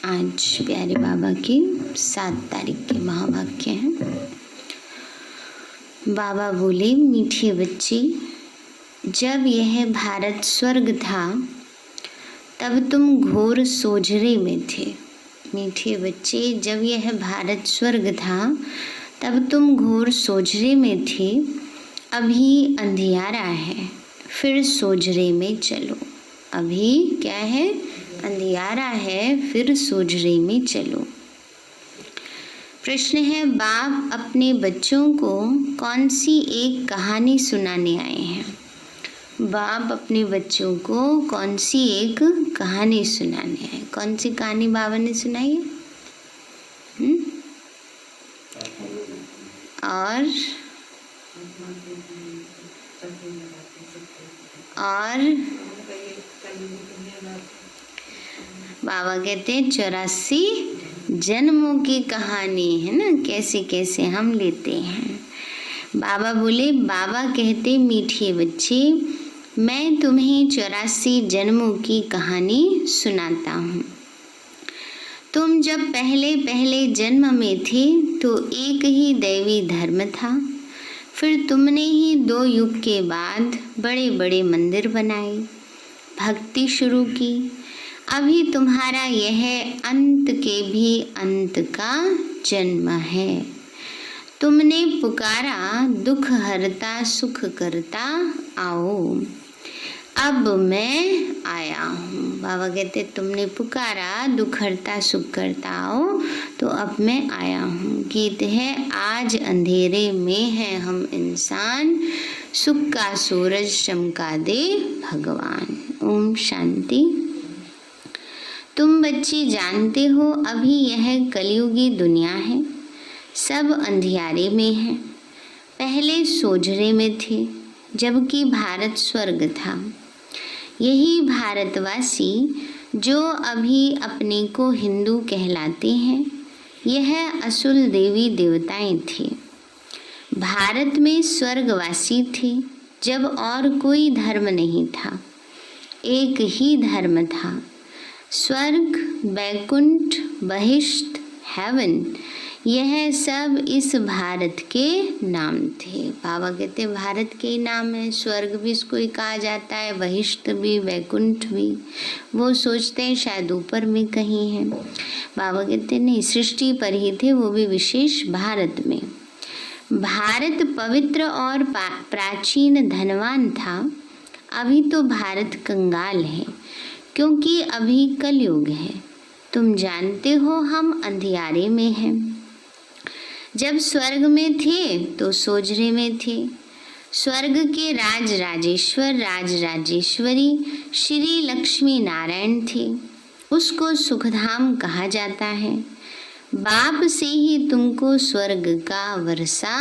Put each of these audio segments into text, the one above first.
आज प्यारे बाबा की 7 तारीख के महावाक्य हैं। बाबा बोले, मीठे बच्चे, जब यह भारत स्वर्ग था तब तुम घोर सोझरे में थे। मीठे बच्चे, जब यह भारत स्वर्ग था तब तुम घोर सोझरे में थे। अभी अंधियारा है, फिर सोझरे में चलो। अभी क्या है? अंधियारा है, फिर सोझरे में चलो। प्रश्न है, बाप अपने बच्चों को कौन सी एक कहानी सुनाने आए हैं? बाप अपने बच्चों को कौन सी एक कहानी सुनाने आए? कौन सी कहानी बाबा ने सुनाई है? और बाबा कहते हैं 84 जन्मों की कहानी है ना, कैसे कैसे हम लेते हैं। बाबा बोले, बाबा कहते, मीठे बच्चे, मैं तुम्हें 84 जन्मों की कहानी सुनाता हूँ। तुम जब पहले पहले जन्म में थे तो एक ही दैवी धर्म था। फिर तुमने ही 2 युग के बाद बड़े बड़े मंदिर बनाए, भक्ति शुरू की। अभी तुम्हारा यह अंत के भी अंत का जन्म है। तुमने पुकारा, दुख हरता सुख करता आओ। अब मैं आया हूँ। बाबा कहते, तुमने पुकारा, दुख हरता सुख करता आओ, तो अब मैं आया हूँ। गीत है, आज अंधेरे में है हम इंसान, सुख का सूरज चमका दे भगवान। ओम शांति। तुम बच्चे जानते हो, अभी यह कलयुगी दुनिया है, सब अंधियारे में है। पहले सोझरे में थे, जबकि भारत स्वर्ग था। यही भारतवासी जो अभी अपने को हिंदू कहलाते हैं, यह असुल देवी देवताएं थे। भारत में स्वर्गवासी थे जब और कोई धर्म नहीं था, एक ही धर्म था। स्वर्ग, बैकुंठ, बहिष्ठ, हेवन, यह सब इस भारत के नाम थे। बाबा कहते भारत के ही नाम है। स्वर्ग भी इसको ही कहा जाता है, बहिष्ठ भी, वैकुंठ भी। वो सोचते हैं शायद ऊपर में कहीं है। बाबा कहते नहीं, सृष्टि पर ही थे, वो भी विशेष भारत में। भारत पवित्र और प्राचीन धनवान था। अभी तो भारत कंगाल है, क्योंकि अभी कलयुग है। तुम जानते हो, हम अंधियारे में हैं। जब स्वर्ग में थे तो सोझरे में थे। स्वर्ग के राज राजेश्वर, राज राजेश्वरी श्री लक्ष्मी नारायण थे। उसको सुखधाम कहा जाता है। बाप से ही तुमको स्वर्ग का वर्षा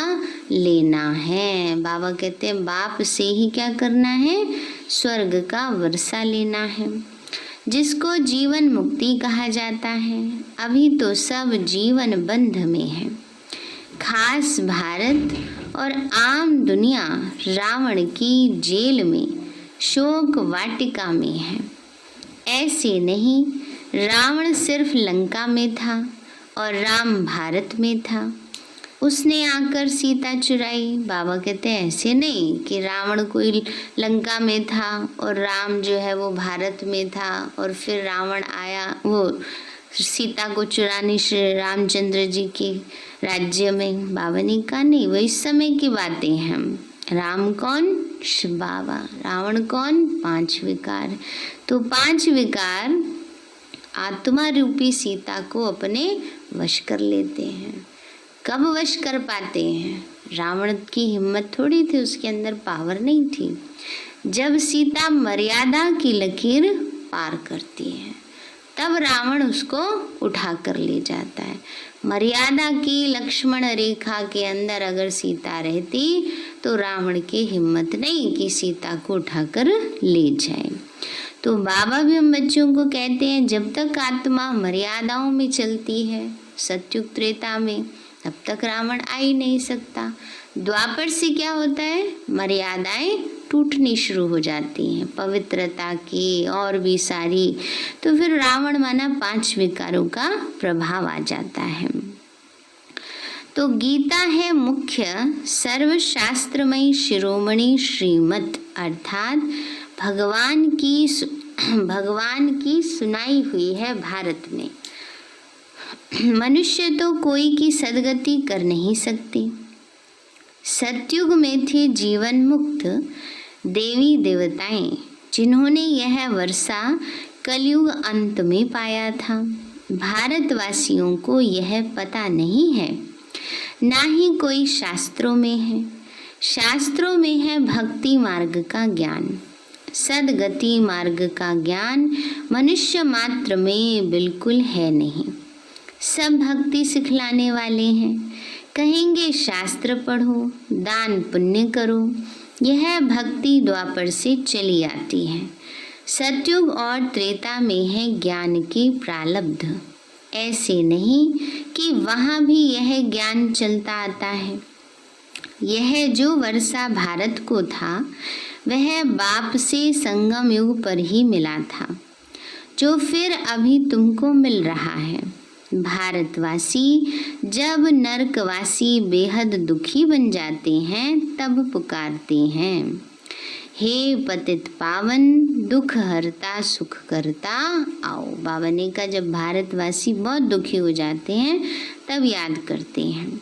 लेना है। बाबा कहते हैं बाप से ही क्या करना है? स्वर्ग का वर्षा लेना है, जिसको जीवन मुक्ति कहा जाता है। अभी तो सब जीवन बंध में है। खास भारत और आम दुनिया रावण की जेल में, शोक वाटिका में है। ऐसे नहीं, रावण सिर्फ लंका में था और राम भारत में था। उसने आकर सीता चुराई। बाबा कहते हैं ऐसे नहीं कि रावण कोई लंका में था और राम जो है वो भारत में था और फिर रावण आया वो सीता को चुराने श्री रामचंद्र जी के राज्य में। बाबा ने कहा नहीं, वो इस समय की बातें हैं। राम कौन? शिव बाबा। रावण कौन? 5 विकार। तो 5 विकार आत्मा रूपी सीता को अपने वश कर लेते हैं। कब वश कर पाते हैं? रावण की हिम्मत थोड़ी थी, उसके अंदर पावर नहीं थी। जब सीता मर्यादा की लकीर पार करती है, तब रावण उसको उठा कर ले जाता है। मर्यादा की लक्ष्मण रेखा के अंदर अगर सीता रहती तो रावण की हिम्मत नहीं कि सीता को उठाकर ले जाए। तो बाबा भी हम बच्चों को कहते हैं, जब तक आत्मा मर्यादाओं में चलती है, सतयुग त्रेता में, तब तक रावण आ ही नहीं सकता। द्वापर से क्या होता है? मर्यादाएं टूटनी शुरू हो जाती हैं, पवित्रता की और भी सारी। तो फिर रावण माना 5 विकारों का प्रभाव आ जाता है। तो गीता है मुख्य सर्वशास्त्रमयी शिरोमणि श्रीमत, अर्थात भगवान की सुनाई हुई है भारत में। मनुष्य तो कोई की सदगति कर नहीं सकती। सतयुग में थे जीवन मुक्त देवी देवताएं, जिन्होंने यह वर्षा कलयुग अंत में पाया था। भारतवासियों को यह पता नहीं है, ना ही कोई शास्त्रों में है। शास्त्रों में है भक्ति मार्ग का ज्ञान, सदगति मार्ग का ज्ञान मनुष्य मात्र में बिल्कुल है नहीं। सब भक्ति सिखलाने वाले हैं, कहेंगे शास्त्र पढ़ो, दान पुण्य करो। यह भक्ति द्वापर से चली आती है। सतयुग और त्रेता में है ज्ञान की प्रारब्ध, ऐसे नहीं कि वहाँ भी यह ज्ञान चलता आता है। यह जो वर्षा भारत को था वह बाप से संगम युग पर ही मिला था, जो फिर अभी तुमको मिल रहा है। भारतवासी जब नरकवासी बेहद दुखी बन जाते हैं तब पुकारते हैं, हे पतित पावन दुख हरता सुख करता आओ। बाबा ने कहा जब भारतवासी बहुत दुखी हो जाते हैं तब याद करते हैं,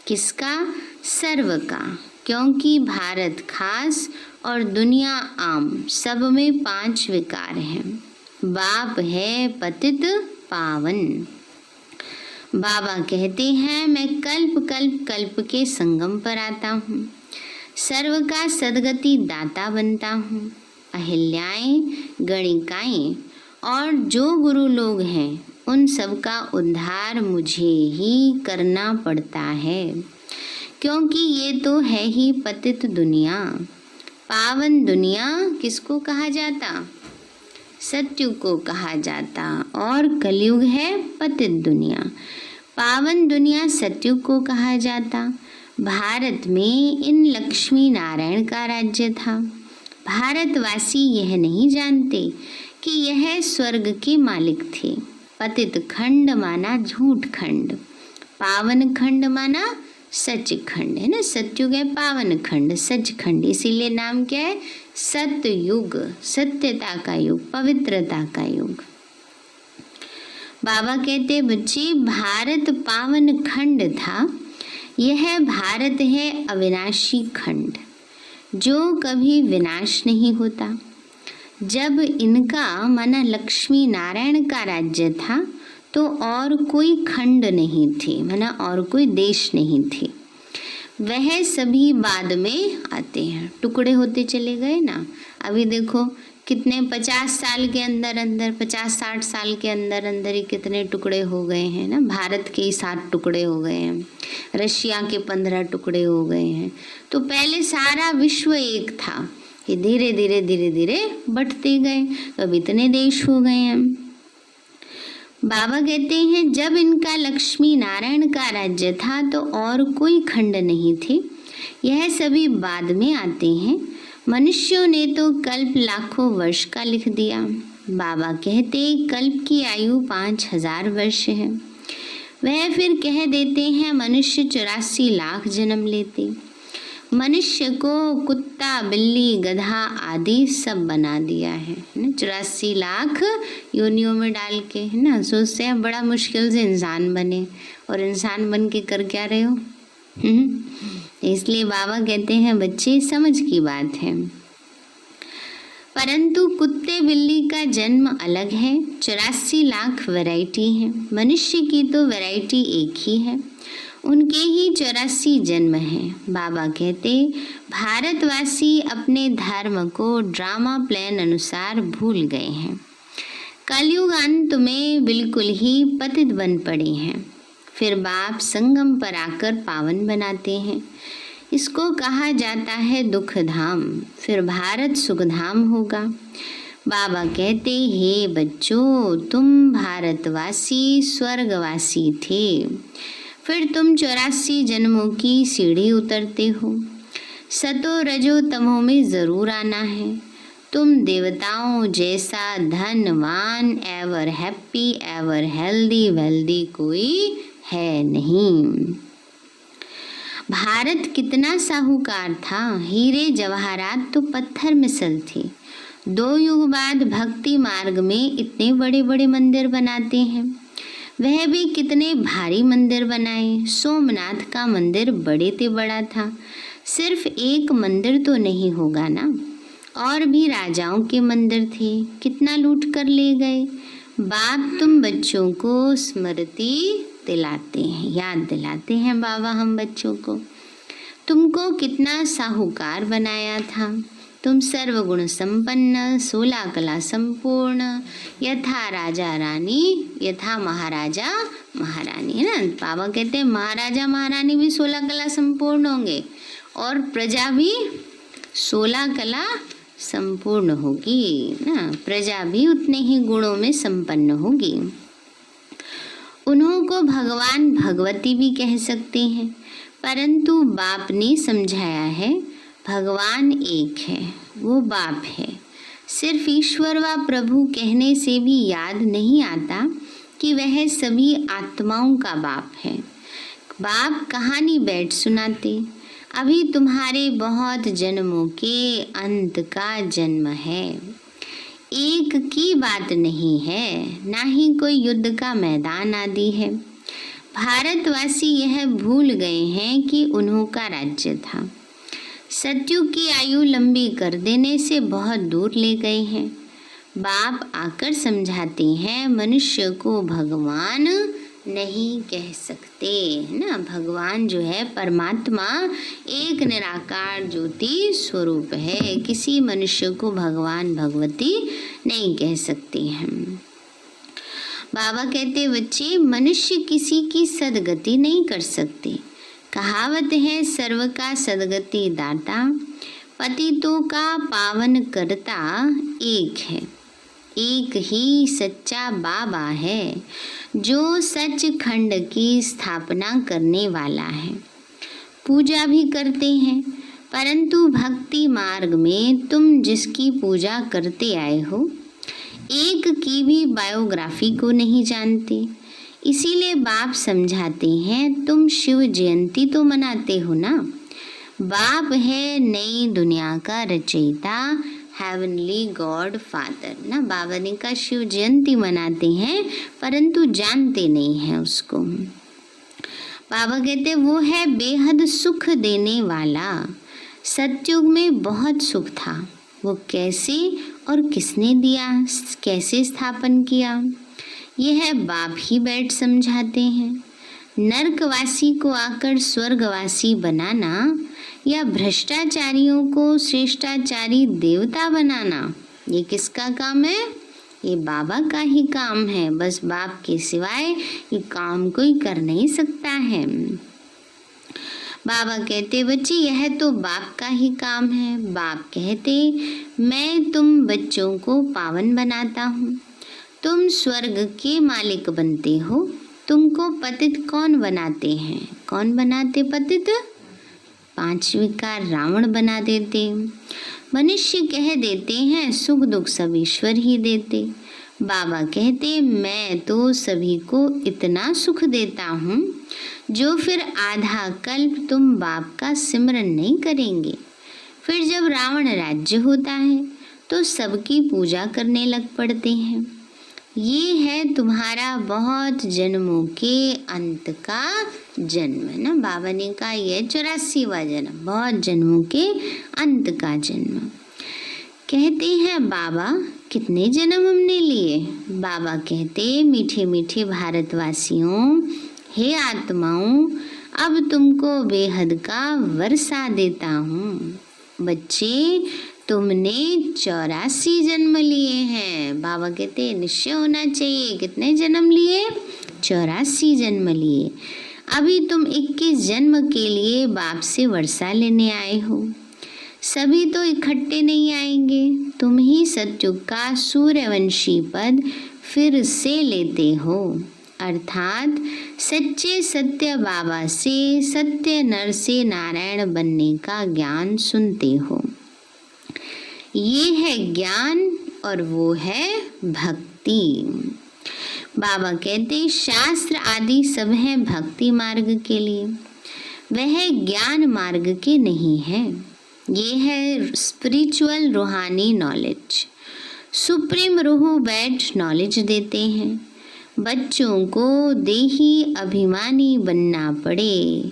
किसका? सर्व का, क्योंकि भारत खास और दुनिया आम, सब में 5 विकार हैं। बाप है पतित पावन। बाबा कहते हैं मैं कल्प कल्प कल्प के संगम पर आता हूँ, सर्व का सदगति दाता बनता हूँ। अहिल्याएं गणिकाएं और जो गुरु लोग हैं उन सब का उद्धार मुझे ही करना पड़ता है, क्योंकि ये तो है ही पतित दुनिया। पावन दुनिया किसको कहा जाता? सतयुग को कहा जाता, और कलयुग है पतित दुनिया। पावन दुनिया सतयुग को कहा जाता। भारत में इन लक्ष्मी नारायण का राज्य था। भारतवासी यह नहीं जानते कि यह स्वर्ग के मालिक थे। पतित खंड माना झूठ खंड, पावन खंड माना सच खंड, है ना। सतयुग है पावन खंड, सच खंड, इसीलिए नाम क्या है? सतयुग, सत्यता का युग, पवित्रता का युग। बाबा कहते बच्चे भारत पावन खंड था, यह भारत है अविनाशी खंड, जो कभी विनाश नहीं होता। जब इनका माना लक्ष्मी नारायण का राज्य था तो और कोई खंड नहीं थे, माना और कोई देश नहीं थे। वह सभी बाद में आते हैं, टुकड़े होते चले गए ना। अभी देखो कितने 50 साल के अंदर अंदर, 50-60 साल के अंदर अंदर ही कितने टुकड़े हो गए हैं ना। भारत के ही 7 टुकड़े हो गए हैं, रशिया के 15 टुकड़े हो गए हैं। तो पहले सारा विश्व एक था, ये धीरे धीरे धीरे धीरे बढ़ते गए, तो अब इतने देश हो गए हैं। बाबा कहते हैं जब इनका लक्ष्मी नारायण का राज्य था तो और कोई खंड नहीं थे, यह सभी बाद में आते हैं। मनुष्यों ने तो कल्प लाखों वर्ष का लिख दिया। बाबा कहते कल्प की आयु 5000 वर्ष है। वह फिर कह देते हैं मनुष्य 84 लाख जन्म लेते। मनुष्य को कुत्ता बिल्ली गधा आदि सब बना दिया है ना, 84 लाख योनियों में डाल के, है ना। सोचते हैं बड़ा मुश्किल से इंसान बने, और इंसान बन के कर क्या रहे हो? इसलिए बाबा कहते हैं बच्चे समझ की बात है। परंतु कुत्ते बिल्ली का जन्म अलग है, 84 लाख वैरायटी है। मनुष्य की तो वैरायटी एक ही है, उनके ही 84 जन्म हैं। बाबा कहते भारतवासी अपने धर्म को ड्रामा प्लान अनुसार भूल गए हैं। कलयुग अंत में बिल्कुल ही पतित बन पड़े हैं। फिर बाप संगम पर आकर पावन बनाते हैं। इसको कहा जाता है दुख धाम, फिर भारत सुख धाम होगा। बाबा कहते हे बच्चों, तुम भारतवासी स्वर्गवासी थे, फिर तुम 84 जन्मों की सीढ़ी उतरते हो। सतो रजो तमो में ज़रूर आना है। तुम देवताओं जैसा धनवान, ever happy, ever healthy wealthy कोई है नहीं। भारत कितना साहूकार था, हीरे जवाहरात तो पत्थर मिसल थे। 2 युग बाद भक्ति मार्ग में इतने बड़े बड़े मंदिर बनाते हैं। वह भी कितने भारी मंदिर बनाए। सोमनाथ का मंदिर बड़े ते बड़ा था। सिर्फ एक मंदिर तो नहीं होगा ना, और भी राजाओं के मंदिर थे, कितना लूट कर ले गए। बाप तुम बच्चों को स्मृति दिलाते हैं, याद दिलाते हैं बाबा हम बच्चों को। तुमको कितना साहूकार बनाया था। तुम सर्वगुण संपन्न, 16 कला संपूर्ण, यथा राजा रानी यथा महाराजा महारानी, है ना। बाबा कहते हैं महाराजा महारानी भी 16 कला संपूर्ण होंगे और प्रजा भी 16 कला संपूर्ण होगी ना। प्रजा भी उतने ही गुणों में संपन्न होगी। उन्हों को भगवान भगवती भी कह सकते हैं, परंतु बाप ने समझाया है भगवान एक है, वो बाप है। सिर्फ ईश्वर व प्रभु कहने से भी याद नहीं आता कि वह सभी आत्माओं का बाप है। बाप कहानी बैठ सुनाते, अभी तुम्हारे बहुत जन्मों के अंत का जन्म है। एक की बात नहीं है, ना ही कोई युद्ध का मैदान आदि है। भारतवासी यह भूल गए हैं कि उन्हों का राज्य था। सत्युग की आयु लंबी कर देने से बहुत दूर ले गए हैं। बाप आकर समझाते हैं मनुष्य को भगवान नहीं कह सकते, है ना। भगवान जो है परमात्मा एक निराकार ज्योति स्वरूप है। किसी मनुष्य को भगवान भगवती नहीं कह सकते हैं। बाबा कहते बच्चे मनुष्य किसी की सदगति नहीं कर सकते। कहावत है सर्व का सदगति दाता, पतितों का पावन करता एक है। एक ही सच्चा बाबा है जो सचखंड की स्थापना करने वाला है। पूजा भी करते हैं, परंतु भक्ति मार्ग में तुम जिसकी पूजा करते आए हो, एक की भी बायोग्राफी को नहीं जानते। इसीलिए बाप समझाते हैं तुम शिव जयंती तो मनाते हो ना। बाप है नई दुनिया का रचयिता, हेवनली गॉड फादर ना। बाबा ने कहा शिव जयंती मनाते हैं परंतु जानते नहीं हैं उसको। बाबा कहते वो है बेहद सुख देने वाला। सतयुग में बहुत सुख था, वो कैसे और किसने दिया, कैसे स्थापन किया, यह बाप ही बैठ समझाते हैं। नरकवासी को आकर स्वर्गवासी बनाना या भ्रष्टाचारियों को श्रेष्ठाचारी देवता बनाना, ये किसका काम है? ये बाबा का ही काम है। बस बाप के सिवाय ये काम कोई कर नहीं सकता है। बाबा कहते बच्चे यह तो बाप का ही काम है। बाप कहते मैं तुम बच्चों को पावन बनाता हूँ। तुम स्वर्ग के मालिक बनते हो। तुमको पतित कौन बनाते हैं? कौन बनाते पतित? 5 विकार रावण बना देते। मनुष्य कह देते हैं सुख दुख सब ईश्वर ही देते। बाबा कहते मैं तो सभी को इतना सुख देता हूँ जो फिर आधा कल्प तुम बाप का सिमरन नहीं करेंगे। फिर जब रावण राज्य होता है तो सबकी पूजा करने लग पड़ते हैं। ये है तुम्हारा बहुत जन्मों के अंत का जन्म, है ना। बाबा ने कहा यह 84वां जन्म, बहुत जन्मों के अंत का जन्म। कहते हैं बाबा कितने जन्म हमने लिए? बाबा कहते मीठे मीठे भारतवासियों, हे आत्माओं, अब तुमको बेहद का वर्षा देता हूँ। बच्चे तुमने 84 जन्म लिए हैं। बाबा कहते निश्चय होना चाहिए। कितने जन्म लिए? 84 जन्म लिए। अभी तुम 21 जन्म के लिए बाप से वर्षा लेने आए हो। सभी तो इकट्ठे नहीं आएंगे। तुम ही सतयुग का सूर्यवंशी पद फिर से लेते हो। अर्थात सच्चे सत्य बाबा से, सत्य नर से नारायण बनने का ज्ञान सुनते हो। ये है ज्ञान और वो है भक्ति। बाबा कहते शास्त्र आदि सब हैं भक्ति मार्ग के लिए, वह ज्ञान मार्ग के नहीं है। ये है स्पिरिचुअल रूहानी नॉलेज। सुप्रीम रूह बैठ नॉलेज देते हैं। बच्चों को देही अभिमानी बनना पड़े,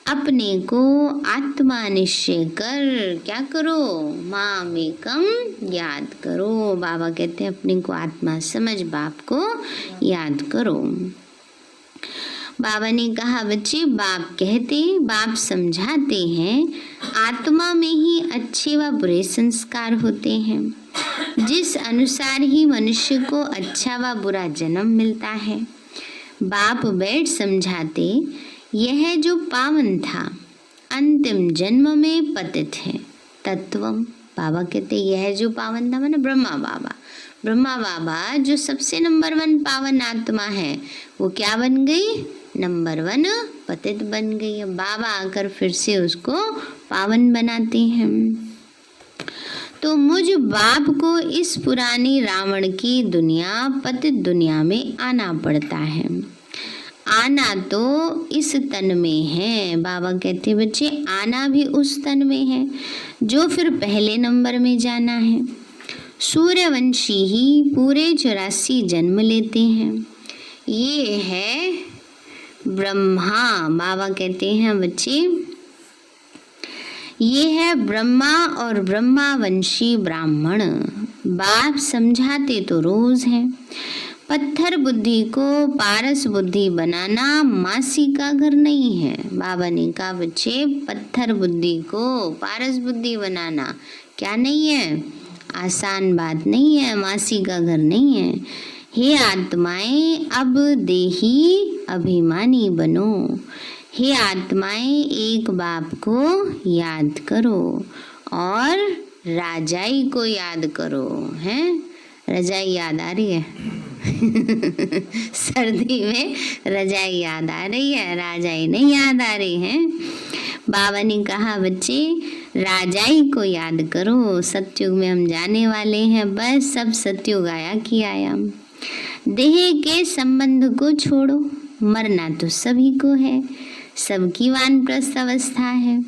अपने को आत्मा निश्चय कर क्या करो, मामेकम याद करो। बाबा कहते हैं अपने को आत्मा समझ बाप को याद करो। बाबा ने कहा बच्चे, बाप कहते, बाप समझाते हैं, आत्मा में ही अच्छे व बुरे संस्कार होते हैं। जिस अनुसार ही मनुष्य को अच्छा व बुरा जन्म मिलता है। बाप बैठ समझाते, यह जो पावन था अंतिम जन्म में पतित है तत्वम। बाबा कहते यह जो पावन था माने ब्रह्मा बाबा। ब्रह्मा बाबा जो सबसे नंबर 1 पावन आत्मा है, वो क्या बन गई, नंबर 1 पतित बन गई। बाबा आकर फिर से उसको पावन बनाते हैं। तो मुझ बाप को इस पुरानी रावण की दुनिया, पतित दुनिया में आना पड़ता है। आना तो इस तन में है। बाबा कहते बच्चे आना भी उस तन में है जो फिर पहले नंबर में जाना है। सूर्यवंशी ही पूरे 84 जन्म लेते हैं। ये है ब्रह्मा। बाबा कहते हैं बच्चे ये है ब्रह्मा और ब्रह्मावंशी ब्राह्मण। बाप समझाते तो रोज हैं। पत्थर बुद्धि को पारस बुद्धि बनाना मासी का घर नहीं है। बाबा ने कहा बच्चे पत्थर बुद्धि को पारस बुद्धि बनाना क्या नहीं है, आसान बात नहीं है, मासी का घर नहीं है। हे आत्माएं अब देही अभिमानी बनो। हे आत्माएं एक बाप को याद करो और राजाई को याद करो। हैं रजाई याद आ रही है सर्दी में रजाई याद आ रही है, राजाई नहीं याद आ रही है। बाबा ने कहा बच्चे राजाई को याद करो। सतयुग में हम जाने वाले हैं, बस सब सतयुग आया कि आया। देह के संबंध को छोड़ो, मरना तो सभी को है, सबकी वानप्रस्थ अवस्था है।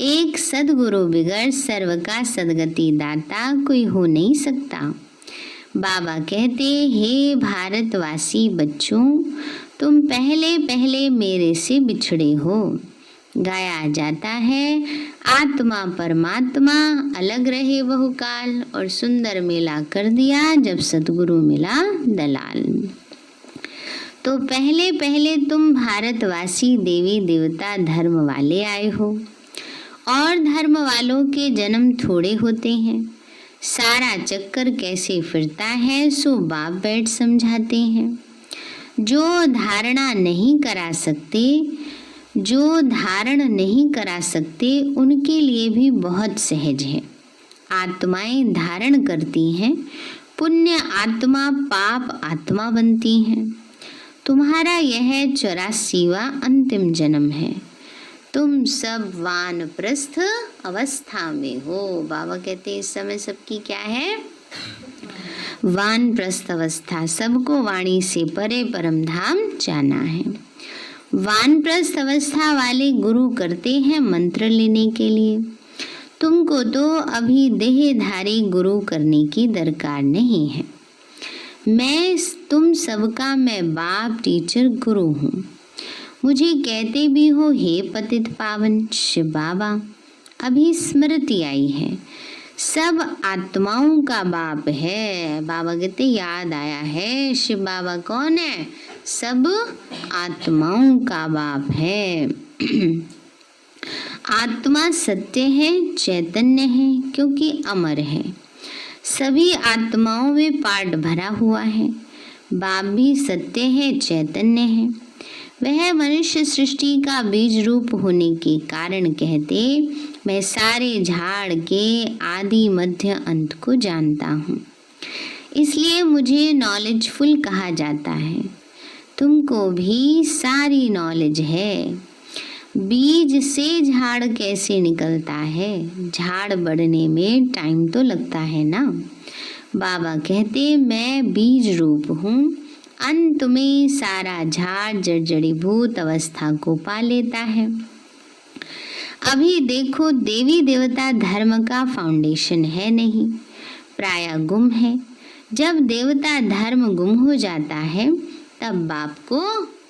एक सदगुरु बिगड़ सर्व का सदगति दाता कोई हो नहीं सकता। बाबा कहते हे भारतवासी बच्चों, तुम पहले पहले मेरे से बिछड़े हो। गाया जाता है आत्मा परमात्मा अलग रहे बहुकाल, और सुंदर मेला कर दिया जब सतगुरु मिला दलाल। तो पहले पहले तुम भारतवासी देवी देवता धर्म वाले आए हो, और धर्म वालों के जन्म थोड़े होते हैं। सारा चक्कर कैसे फिरता है सो बाप बैठ समझाते हैं। जो धारणा नहीं करा सकते, जो धारण नहीं करा सकते उनके लिए भी बहुत सहज है। आत्माएं धारण करती हैं, पुण्य आत्मा पाप आत्मा बनती हैं। तुम्हारा यह 84वां अंतिम जन्म है। तुम सब वानप्रस्थ अवस्था में हो। बाबा कहते इस समय सबकी क्या है, वानप्रस्थ अवस्था। सबको वाणी से परे परम धाम जाना है। वानप्रस्थ अवस्था वाले गुरु करते हैं मंत्र लेने के लिए। तुमको तो अभी देहधारी गुरु करने की दरकार नहीं है। मैं तुम सबका मैं बाप टीचर गुरु हूँ। मुझे कहते भी हो हे पतित पावन शिव बाबा। अभी स्मृति आई है, सब आत्माओं का बाप है। बाबा कहते याद आया है, शिव बाबा कौन है, सब आत्माओं का बाप है। आत्मा सत्य है, चैतन्य है, क्योंकि अमर है। सभी आत्माओं में पाठ भरा हुआ है। बाप भी सत्य है, चैतन्य है। वह मनुष्य सृष्टि का बीज रूप होने के कारण कहते मैं सारे झाड़ के आदि मध्य अंत को जानता हूँ, इसलिए मुझे नॉलेजफुल कहा जाता है। तुमको भी सारी नॉलेज है। बीज से झाड़ कैसे निकलता है, झाड़ बढ़ने में टाइम तो लगता है ना। बाबा कहते मैं बीज रूप हूँ, अंत में सारा झाड़ जड़जड़ीभूत अवस्था को पा लेता है। अभी देखो देवी देवता धर्म का फाउंडेशन है नहीं, प्राय गुम है। जब देवता धर्म गुम हो जाता है तब बाप को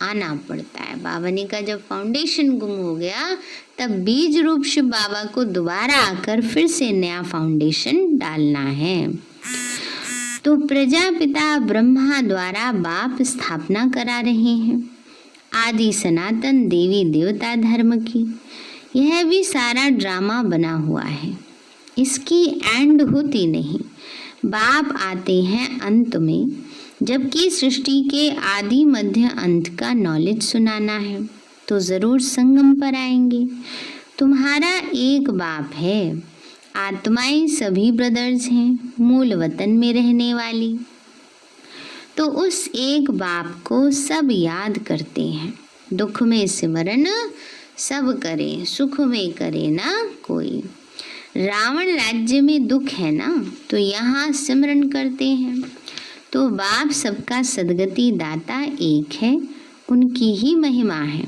आना पड़ता है। बाबा ने कहा जब फाउंडेशन गुम हो गया तब बीज रूप शिव बाबा को दोबारा आकर फिर से नया फाउंडेशन डालना है। तो प्रजापिता ब्रह्मा द्वारा बाप स्थापना करा रहे हैं आदि सनातन देवी देवता धर्म की। यह भी सारा ड्रामा बना हुआ है, इसकी एंड होती नहीं। बाप आते हैं अंत में, जबकि सृष्टि के आदि मध्य अंत का नॉलेज सुनाना है तो जरूर संगम पर आएंगे। तुम्हारा एक बाप है, आत्माएं सभी ब्रदर्स हैं, मूल वतन में रहने वाली। तो उस एक बाप को सब याद करते हैं। दुख में सिमरन सब करे, सुख में करे ना कोई। रावण राज्य में दुख है ना, तो यहाँ सिमरन करते हैं। तो बाप सबका सदगति दाता एक है, उनकी ही महिमा है।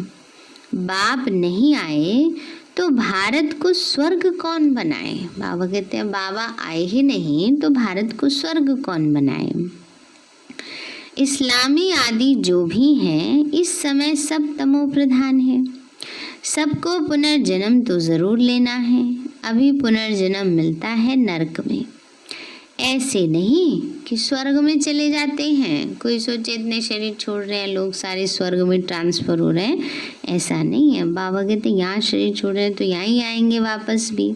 बाप नहीं आए तो भारत को स्वर्ग कौन बनाए। बाबा कहते हैं बाबा आए ही नहीं तो भारत को स्वर्ग कौन बनाए। इस्लामी आदि जो भी हैं इस समय सब तमो प्रधान है। सबको पुनर्जन्म तो जरूर लेना है। अभी पुनर्जन्म मिलता है नरक में, ऐसे नहीं कि स्वर्ग में चले जाते हैं। कोई सोचे इतने शरीर छोड़ रहे हैं लोग, सारे स्वर्ग में ट्रांसफर हो रहे हैं, ऐसा नहीं है। बाबा कहते यहाँ शरीर छोड़ रहे हैं तो यहाँ ही आएंगे वापस भी।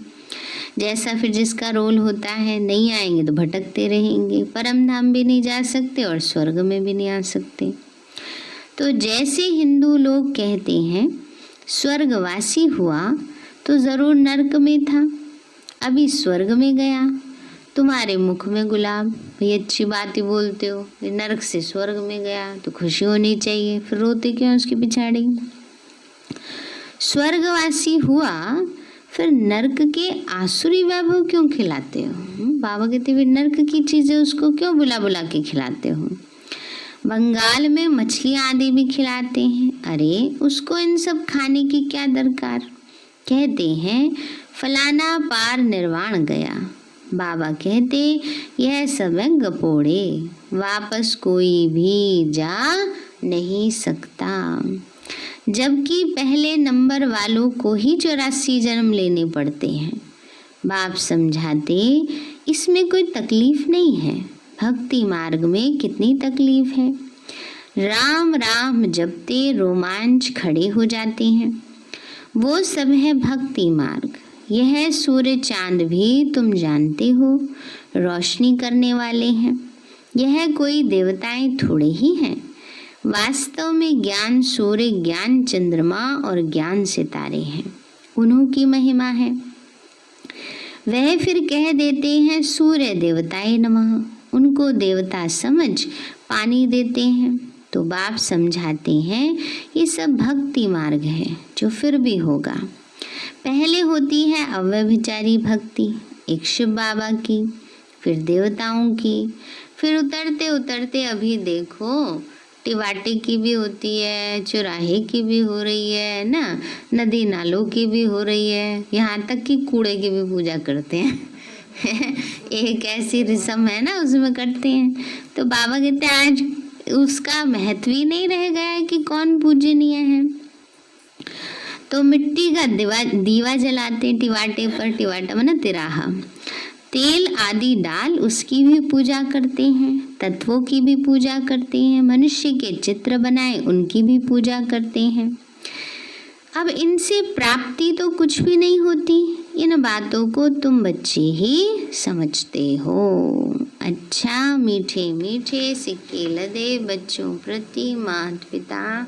जैसा फिर जिसका रोल होता है, नहीं आएंगे तो भटकते रहेंगे, परम धाम भी नहीं जा सकते और स्वर्ग में भी नहीं आ सकते। तो जैसे हिंदू लोग कहते हैं स्वर्गवासी हुआ तो जरूर नरक में था, अभी स्वर्ग में गया। तुम्हारे मुख में गुलाब, ये अच्छी बात ही बोलते हो, ये नरक से स्वर्ग में गया तो खुशी होनी चाहिए, फिर रोते क्यों उसकी पिछाड़ी। स्वर्गवासी हुआ फिर नरक के आसुरी वैभव क्यों खिलाते हो। बाबा कहते फिर नरक की चीजें उसको क्यों बुला बुला के खिलाते हो। बंगाल में मछली आदि भी खिलाते हैं, अरे उसको इन सब खाने की क्या दरकार। कहते हैं फलाना पार निर्वाण गया। बाबा कहते यह सब है गपोड़े, वापस कोई भी जा नहीं सकता। जबकि पहले नंबर वालों को ही 84 जन्म लेने पड़ते हैं। बाप समझाते इसमें कोई तकलीफ नहीं है। भक्ति मार्ग में कितनी तकलीफ है। राम राम जपते रोमांच खड़े हो जाते हैं, वो सब है भक्ति मार्ग। यह सूर्य चांद भी तुम जानते हो रोशनी करने वाले हैं। यह कोई देवताएं थोड़े ही हैं। वास्तव में ज्ञान सूर्य, ज्ञान चंद्रमा और ज्ञान सितारे हैं, उन्हीं की महिमा है। वह फिर कह देते हैं सूर्य देवताए नमः, उनको देवता समझ पानी देते हैं। तो बाप समझाते हैं ये सब भक्ति मार्ग है जो फिर भी होगा। पहले होती है अव्यभिचारी भक्ति, एक शिव बाबा की, फिर देवताओं की, फिर उतरते उतरते अभी देखो टिवाटे की भी होती है, चौराहे की भी हो रही है ना, नदी नालों की भी हो रही है, यहाँ तक कि कूड़े की भी पूजा करते हैं। एक ऐसी रस्म है ना उसमें करते हैं। तो बाबा कहते हैं आज उसका महत्व ही नहीं रह गया है कि कौन पूजनीय है। तो मिट्टी का दीवा जलाते टिवाटे पर, टिवाटा माना तिराहा, तेल आदि डाल उसकी भी पूजा करते हैं, तत्वों की भी पूजा करते हैं, मनुष्य के चित्र बनाए उनकी भी पूजा करते हैं। अब इनसे प्राप्ति तो कुछ भी नहीं होती, इन बातों को तुम बच्चे ही समझते हो। अच्छा मीठे मीठे सिक्के लदे बच्चों प्रति माता पिता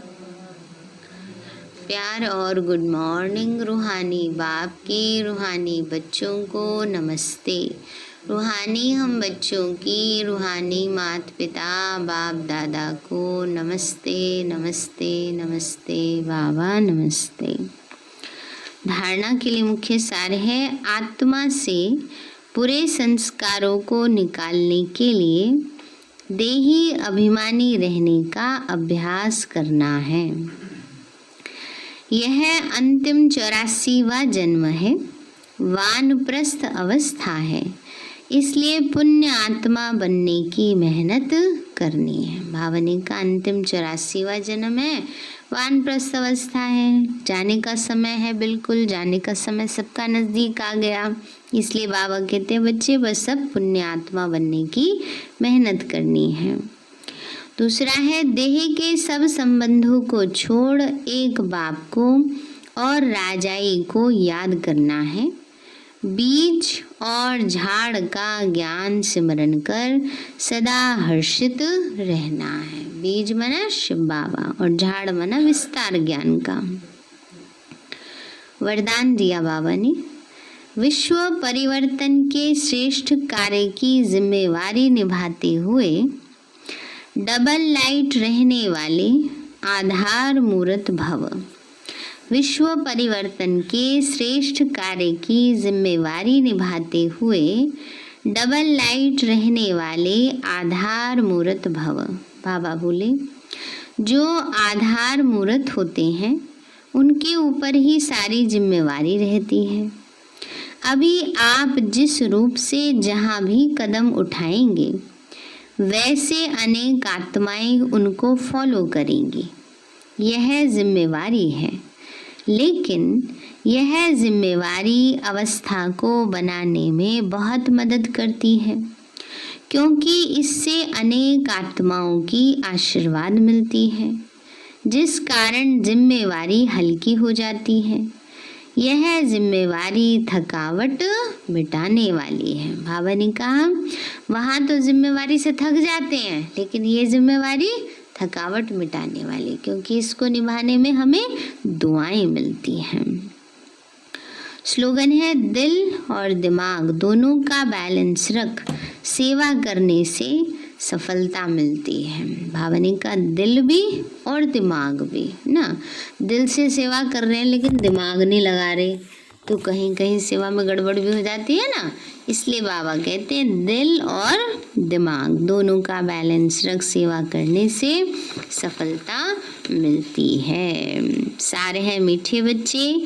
प्यार और गुड मॉर्निंग। रूहानी बाप के रूहानी बच्चों को नमस्ते। रूहानी हम बच्चों की रूहानी माता पिता बाप दादा को नमस्ते नमस्ते नमस्ते बाबा नमस्ते। धारणा के लिए मुख्य सार है, आत्मा से पूरे संस्कारों को निकालने के लिए देही अभिमानी रहने का अभ्यास करना है। यह अंतिम 84वां जन्म है, वानप्रस्थ अवस्था है, इसलिए पुण्य आत्मा बनने की मेहनत करनी है। भावने का अंतिम 84वां जन्म है, वानप्रस्थ अवस्था है, जाने का समय है, बिल्कुल जाने का समय सबका नज़दीक आ गया। इसलिए बाबा कहते हैं बच्चे बस सब पुण्य आत्मा बनने की मेहनत करनी है। दूसरा है, देह के सब संबंधों को छोड़ एक बाप को और राजाई को याद करना है। बीज और झाड़ का ज्ञान सिमरन कर सदा हर्षित रहना है। बीज मना शिव बाबा और झाड़ मना विस्तार ज्ञान का। वरदान दिया बाबा ने, विश्व परिवर्तन के श्रेष्ठ कार्य की जिम्मेवारी निभाते हुए डबल लाइट रहने वाले आधार मूर्त भव। विश्व परिवर्तन के श्रेष्ठ कार्य की जिम्मेवारी निभाते हुए डबल लाइट रहने वाले आधार मूर्त भव। बाबा बोले, जो आधार मूर्त होते हैं उनके ऊपर ही सारी जिम्मेवारी रहती है। अभी आप जिस रूप से जहाँ भी कदम उठाएंगे वैसे अनेक आत्माएं उनको फॉलो करेंगी। यह जिम्मेवारी है, लेकिन यह जिम्मेवारी अवस्था को बनाने में बहुत मदद करती है, क्योंकि इससे अनेक आत्माओं की आशीर्वाद मिलती है, जिस कारण जिम्मेवारी हल्की हो जाती है। यह जिम्मेवारी थकावट मिटाने वाली है। बाबा ने कहा वहाँ तो जिम्मेवारी से थक जाते हैं, लेकिन ये जिम्मेवारी थकावट मिटाने वाली, क्योंकि इसको निभाने में हमें दुआएं मिलती हैं। स्लोगन है, दिल और दिमाग दोनों का बैलेंस रख सेवा करने से सफलता मिलती है। भावने का दिल भी और दिमाग भी ना, दिल से सेवा कर रहे हैं लेकिन दिमाग नहीं लगा रहे तो कहीं कहीं सेवा में गड़बड़ भी हो जाती है ना। इसलिए बाबा कहते हैं दिल और दिमाग दोनों का बैलेंस रख सेवा करने से सफलता मिलती है। सारे हैं मीठे बच्चे,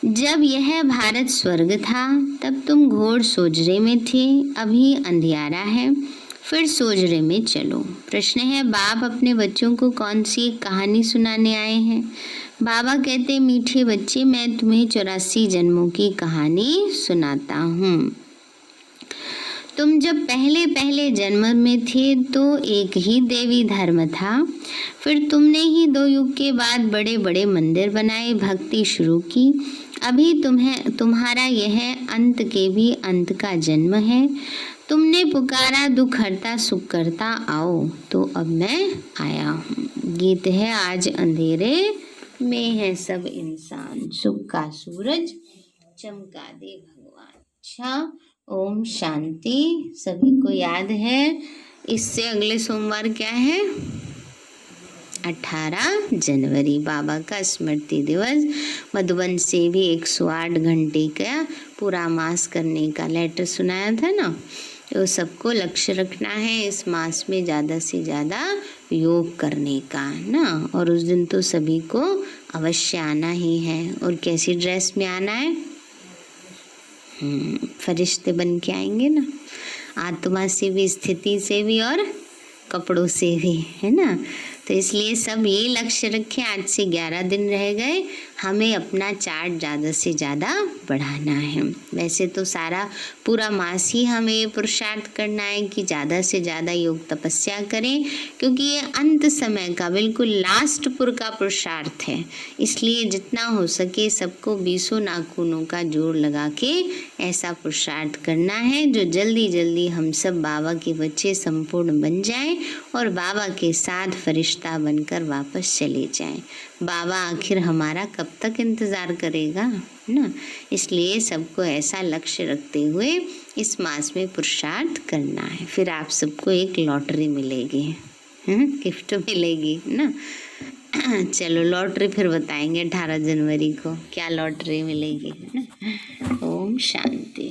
जब यह भारत स्वर्ग था तब तुम घोर सोजरे में थे, अभी अंधियारा है, फिर सोजरे में चलो। प्रश्न है, बाप अपने बच्चों को कौन सी एक कहानी सुनाने आए हैं? बाबा कहते, मीठे बच्चे मैं तुम्हें 84 जन्मों की कहानी सुनाता हूँ। तुम जब पहले पहले जन्म में थे तो एक ही देवी धर्म था, फिर तुमने ही 2 युग के बाद बड़े बड़े मंदिर बनाए, भक्ति शुरू की। अभी तुम्हारा यह अंत के भी अंत का जन्म है। तुमने पुकारा दुख हरता सुख करता आओ, तो अब मैं आया हूँ। गीत है, आज अंधेरे में है सब इंसान, सुख का सूरज चमका दे भगवान। अच्छा, ओम शांति। सभी को याद है इससे अगले सोमवार क्या है? 18 जनवरी बाबा का स्मृति दिवस। मधुबन से भी 108 घंटे का पूरा मास करने का लेटर सुनाया था ना, तो सबको लक्ष्य रखना है इस मास में ज़्यादा से ज़्यादा योग करने का ना। और उस दिन तो सभी को अवश्य आना ही है। और कैसी ड्रेस में आना है? फरिश्ते बन के आएंगे ना, आत्मा से भी, स्थिति से भी और कपड़ों से भी, है ना। तो इसलिए सब ये लक्ष्य रखें। आज से 11 दिन रह गए, हमें अपना चार्ट ज़्यादा से ज़्यादा बढ़ाना है। वैसे तो सारा पूरा मास ही हमें ये पुरुषार्थ करना है कि ज़्यादा से ज़्यादा योग तपस्या करें, क्योंकि ये अंत समय का बिल्कुल लास्ट पुर का पुरुषार्थ है। इसलिए जितना हो सके सबको 20 नाखूनों का जोड़ लगा के ऐसा पुरुषार्थ करना है जो जल्दी जल्दी हम सब बाबा के बच्चे संपूर्ण बन जाएं और बाबा के साथ फरिश्ते फरिश्ता बनकर वापस चले जाएं। बाबा आखिर हमारा कब तक इंतज़ार करेगा, है ना। इसलिए सबको ऐसा लक्ष्य रखते हुए इस मास में पुरुषार्थ करना है। फिर आप सबको एक लॉटरी मिलेगी, गिफ्ट मिलेगी ना। चलो लॉटरी फिर बताएंगे 18 जनवरी को क्या लॉटरी मिलेगी, है ना। ओम शांति।